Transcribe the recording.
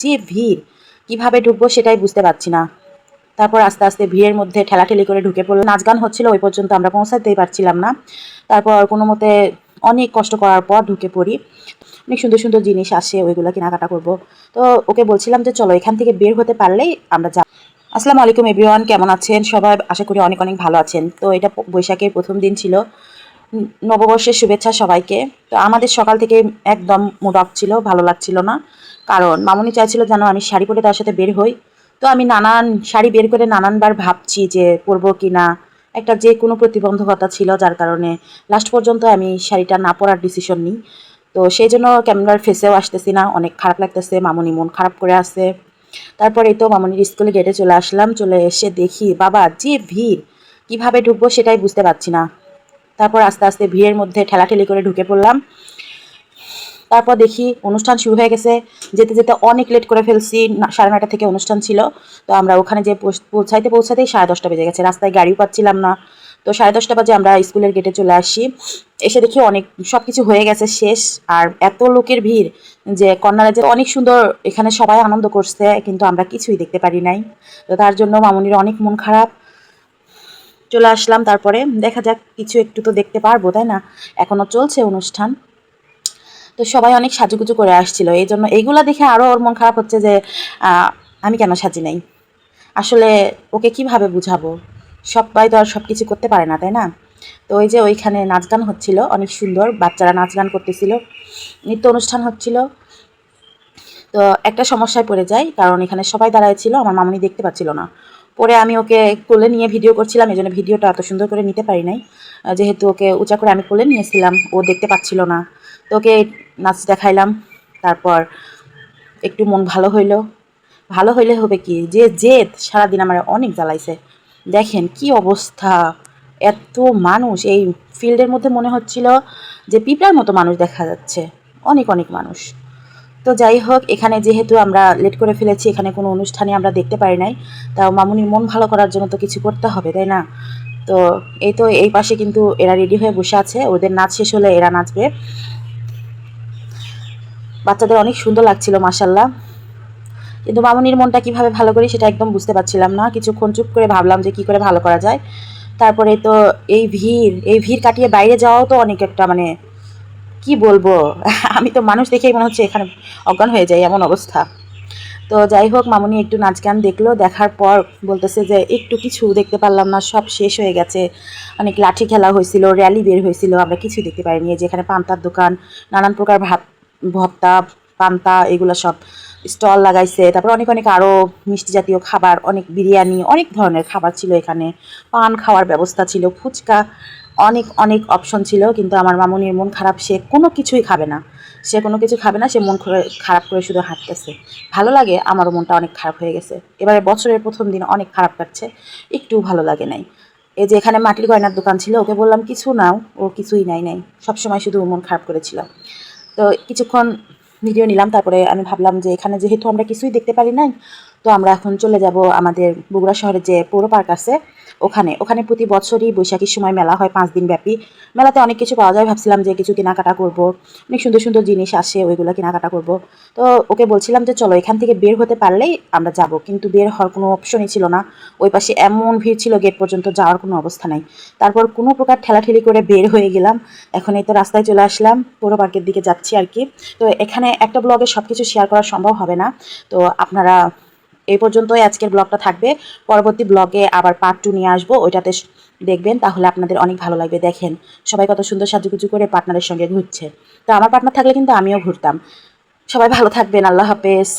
যে ভিড়, কিভাবে ঢুকবো সেটাই বুঝতে পারছি না। তারপর আস্তে আস্তে ভিড়ের মধ্যে ঠেলাঠেলি করে ঢুকে পড়লাম। নাচ গান হচ্ছিল, ওই পর্যন্ত আমরা পৌঁছাতেই পারছিলাম না। তারপর কোনো মতে অনেক কষ্ট করার পর ঢুকে পড়ি। অনেক সুন্দর সুন্দর জিনিস আসে, ওইগুলো কেনাকাটা করব। তো ওকে বলছিলাম যে চলো এখান থেকে বের হতে পারলেই আমরা যাব। আসসালামু আলাইকুম এভরিওয়ান, কেমন আছেন সবাই? আশা করি অনেক অনেক ভালো আছেন। তো এটা বৈশাখের প্রথম দিন ছিল। নববর্ষের শুভেচ্ছা সবাইকে। তো আমাদের সকাল থেকে একদম মুড অফ ছিল, ভালো লাগছিল না। কারণ মামুনি চাইছিল যেন আমি শাড়ি পরে তার সাথে বের হই। তো আমি নানান শাড়ি বের করে নানানবার ভাবছি যে পরবো কি না। একটা যে কোনো প্রতিবন্ধকতা ছিল, যার কারণে লাস্ট পর্যন্ত আমি শাড়িটা না পরার ডিসিশন নিই। তো সেই জন্য ক্যামেরার ফেসেও আসতেছি না, অনেক খারাপ লাগতেছে, মামুনি মন খারাপ করে আছে। তারপরেই তো মামুনির স্কুলে গেটে চলে আসলাম। চলে এসে দেখি বাবা যে ভিড়, কিভাবে ঢুকবো সেটাই বুঝতে পারছি না। তারপর আস্তে আস্তে ভিড়ের মধ্যে ঠেলাঠেলি করে ঢুকে পড়লাম। তারপর দেখি অনুষ্ঠান শুরু হয়ে গেছে। যেতে যেতে অনেক লেট করে ফেলছি, 9:30 থেকে অনুষ্ঠান ছিল। তো আমরা ওখানে যে পৌঁছাতেই 10:30 বেজে গেছে, রাস্তায় গাড়িও পাচ্ছিলাম না। তো 10:30 বাজে আমরা স্কুলের গেটে চলে আসি। এসে দেখি অনেক সব কিছু হয়ে গেছে শেষ। আর এত লোকের ভিড় যে কর্নারে যে অনেক সুন্দর, এখানে সবাই আনন্দ করছে, কিন্তু আমরা কিছুই দেখতে পারি নাই। তো তার জন্য মামুনির অনেক মন খারাপ। চলে আসলাম, তারপরে দেখা যাক কিছু একটু তো দেখতে পারবো, তাই না? এখনো চলছে অনুষ্ঠান। তো সবাই অনেক সাজুগুজু করে আসছিল, এই জন্য এইগুলা দেখে আরও ওর মন খারাপ হচ্ছে যে আমি কেন সাজি নাই। আসলে ওকে কিভাবে বুঝাবো, সবাই তো আর সব কিছু করতে পারে না, তাই না? তো ওই যে ওইখানে নাচ গান হচ্ছিল, অনেক সুন্দর বাচ্চারা নাচ গান করতেছিল, নৃত্য অনুষ্ঠান হচ্ছিল। তো একটা সমস্যায় পড়ে যাই, কারণ এখানে সবাই দাঁড়ায় ছিল, আমার মামুনি দেখতে পাচ্ছিল না। পরে আমি ওকে কোলে নিয়ে ভিডিও করছিলাম, এই জন্য ভিডিওটা এত সুন্দর করে নিতে পারি নাই। যেহেতু ওকে উঁচা করে আমি কোলে নিয়েছিলাম, ও দেখতে পাচ্ছিল না। তো ওকে নাচ দেখাইলাম। তারপর একটু মন ভালো হইলো। ভালো হইলে হবে কি, যে জেদ সারাদিন আমার অনেক জ্বালাইছে। দেখেন কি অবস্থা, এত মানুষ এই ফিল্ডের মধ্যে, মনে হচ্ছিল যে পিঁপড়ার মতো মানুষ দেখা যাচ্ছে, অনেক অনেক মানুষ। তো যাই হোক, এখানে যেহেতু আমরা লেট করে ফেলেছি, এখানে কোনো অনুষ্ঠানে আমরা দেখতে পারি নাই। তাও মামুনির মন ভালো করার জন্য তো কিছু করতে হবে, তাই না? তো এই তো এই পাশে কিন্তু এরা রেডি হয়ে বসে আছে, ওদের নাচ শেষ হলে এরা নাচবে। বাচ্চাদের অনেক সুন্দর লাগছিল মাশাল্লাহ। কিন্তু মামুনির মনটা কিভাবে ভালো করি সেটা একদম বুঝতে পারছিলাম না। কিছুক্ষণ চুপ করে ভাবলাম যে কি করে ভালো করা যায়। তারপরে তো এই ভিড় কাটিয়ে বাইরে যাওয়াও তো অনেক একটা মানে কি বলবো আমি তো মানুষ দেখেই মনে হচ্ছে এখানে অজ্ঞান হয়ে যায়, এমন অবস্থা। তো যাই হোক, মামুনি একটু নাচ গান দেখলো, দেখার পর বলতেছে যে একটু কিছু দেখতে পারলাম না, সব শেষ হয়ে গেছে। অনেক লাঠি খেলা হয়েছিল, র্যালি বের হয়েছিল, আমরা কিছুই দেখতে পাইনি। যেখানে পান্তার দোকান, নানান প্রকার ভর্তা, পান্তা, এগুলো সব স্টল লাগাইছে। তারপর অনেক অনেক আরও মিষ্টি জাতীয় খাবার, অনেক বিরিয়ানি, অনেক ধরনের খাবার ছিল এখানে। পান খাওয়ার ব্যবস্থা ছিল, ফুচকা, অনেক অনেক অপশন ছিল। কিন্তু আমার মামুনির মন খারাপ, সে কোনো কিছুই খাবে না। সে কোনো কিছু খাবে না, সে মন খারাপ করে শুধু হাঁটতেছে। ভালো লাগে, আমারও মনটা অনেক খারাপ হয়ে গেছে। এবারে বছরের প্রথম দিন অনেক খারাপ কাটছে, একটু ভালো লাগে নাই। এই যে এখানে মাটির গয়নার দোকান ছিল, ওকে বললাম কিছু নাও, ও কিছুই নাই। সবসময় শুধু মন খারাপ করেছিল। তো কিছুক্ষণ ভিডিও নিলাম, তারপরে আমি ভাবলাম যে এখানে যেহেতু আমরা কিছুই দেখতে পারি নাই, তো আমরা এখন চলে যাব আমাদের বগুড়া শহরে যে পৌর পার্ক আছে ওখানে। ওখানে প্রতি বছরই বৈশাখীর সময় মেলা হয় 5 দিন ব্যাপী। মেলাতে অনেক কিছু পাওয়া যায়, ভাবছিলাম যে কিছু কেনাকাটা করব। অনেক সুন্দর সুন্দর জিনিস আসে, ওইগুলো কেনাকাটা করব। তো ওকে বলছিলাম যে চলো এখান থেকে বের হতে পারলেই আমরা যাব, কিন্তু বের হওয়ার কোনো অপশনই ছিল না। ওই পাশে এমন ভিড় ছিল, গেট পর্যন্ত যাওয়ার কোনো অবস্থা নাই। তারপর কোনো প্রকার ঠেলাঠেলি করে বের হয়ে গেলাম। এখন এই তো রাস্তায় চলে আসলাম, পৌর পার্কের দিকে যাচ্ছি আর কি। তো এখানে একটা ব্লগে সব কিছু শেয়ার করা সম্ভব হবে না। তো আপনারা এই পর্যন্তই আজকের ব্লগটা থাকবে। পরবর্তী ব্লগে আবার পার্ট 2 নিয়ে আসবো, ওইটাতে দেখবেন, তাহলে আপনাদের অনেক ভালো লাগবে। দেখেন সবাই কত সুন্দর সাজুগুজু করে পার্টনারের সঙ্গে ঘুরছে। তো আমার পার্টনার থাকলে কিন্তু আমিও ঘুরতাম। সবাই ভালো থাকবেন, আল্লাহ হাফেজ।